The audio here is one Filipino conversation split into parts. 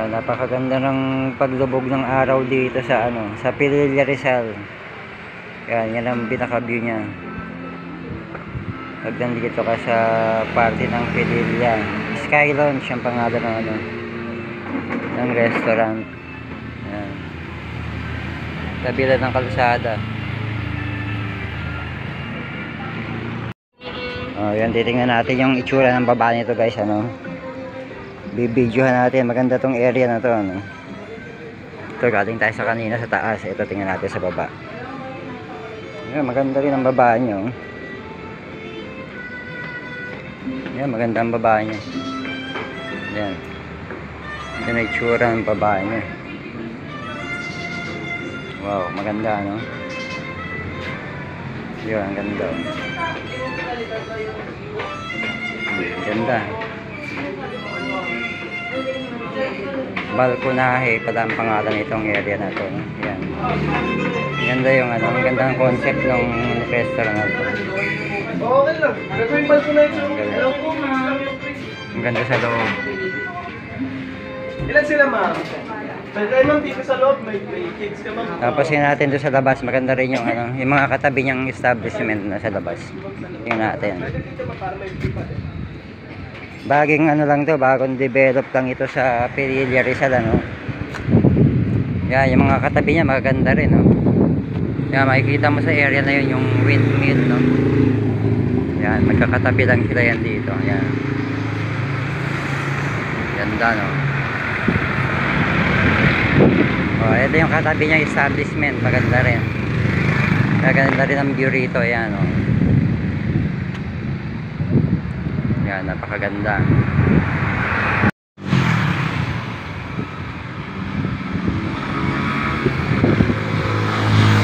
Napakaganda ng paglubog ng araw dito sa sa Pililla Rizal. Yan ang pinaka-view niya. Pag nandito ka sa parte ng Pililla, Sky Lounge ang pangalan ng ng restaurant. Yan. Tabi lang ng kalsada. Yan, titingnan natin yung itsura ng baba nito, guys. Bibidyohan natin. Maganda tong area na to. Ito, galing tayo sa kanina sa taas. Ito, tingnan natin sa baba. Yan, maganda rin ang baba nyo. Yan, maganda ang baba niya. Yan. Ito na itsura ng baba niya. Wow, maganda, no? Yun, ang ganda. Ganda. Balconahe pala ang pangalan nitong area na to, no? Yan. Ganda yung ang gandang concept ng restaurant na to. Okay lang. Gagawin balconahe ito. Ang ganda sa loob. Ilan sila, ma'am? Pwede tayo, ma'am, dito sa loob. May kids ka, ma'am. Tapos yun natin doon sa labas. Maganda rin yung yung mga katabi niyang establishment na sa labas. Tingnan natin. Baging lang to, bagong develop lang ito sa Pililla Rizal, Yan, yung mga katabi niya maganda rin, Yan, makikita mo sa area na yun yung windmill, Yan, magkakatabi lang sila yan dito. Yan. Ganda, ito yung katabi niya establishment, maganda rin. Maganda rin ang view rito, yan, Yan, napakaganda.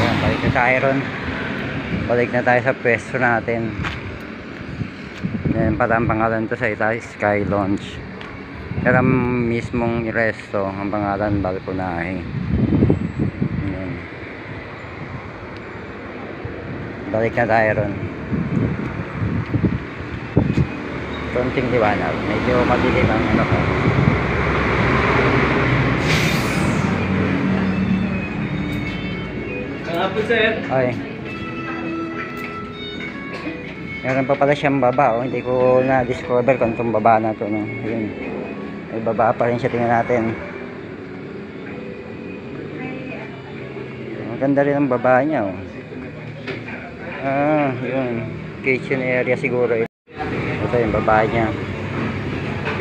Ayan, balik na tayo ron. Balik na tayo sa pwesto natin. Yan pala ang pangalan to sa itaas, Sky Lounge. Pero mismong resto, ang pangalan Balconahe. Yan. Balik na tayo ron. Konting liwanag, medyo madilim ang ko. Kahapon, sir. Ay. Meron pa pala siyang baba, hindi ko na-discover kung itong baba na to, Yun. May baba pa rin siya, tingnan natin. Maganda rin ang baba niya, yun. Kitchen area siguro ito. Ito yung baba niya.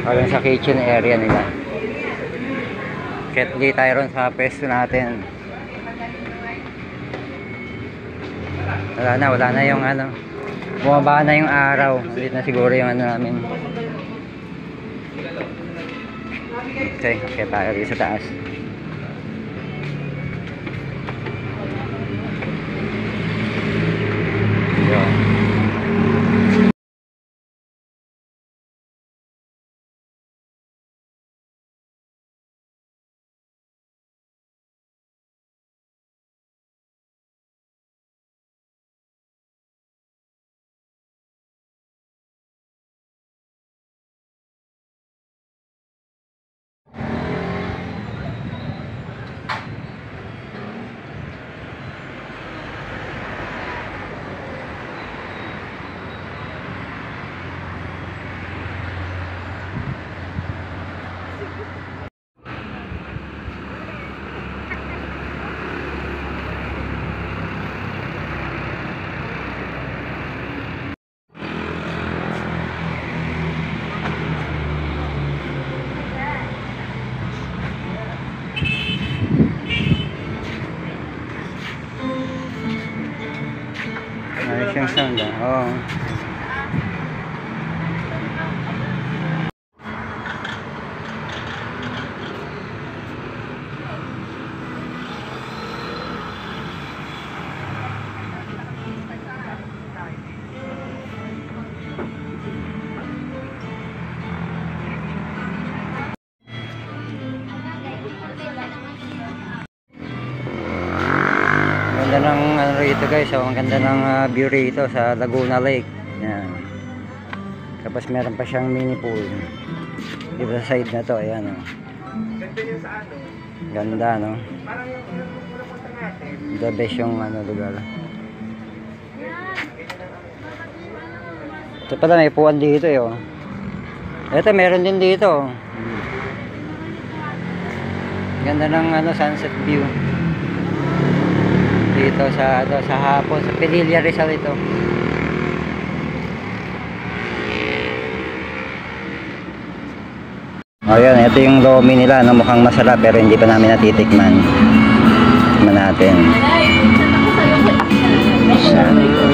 Parang sa kitchen area nila. Ketli tayo ron sa pwesto natin. Wala na yung bumaba na yung araw. Ulit na siguro yung namin. Okay tayo dito sa taas. Yun. Ayos yung sound, Ganda ng rito, guys. Ang ganda ng view rito sa Laguna Lake. Yan. Tapos meron pa siyang mini pool dito sa side na to. Ayan, Nandun yung sa ano. Ganda, no? Parang yung pupunta natin. The best yung ano, lugar. Ito pala, may puwan dito eh, oh. Ito, meron din dito, oh. Ganda ng ano, sunset view. Dito sa hapon, sa Pililla Rizal ito. Ayan, ito yung lomi nila, no? Mukhang masarap pero hindi pa namin natitikman. Tikman natin. Saan ito?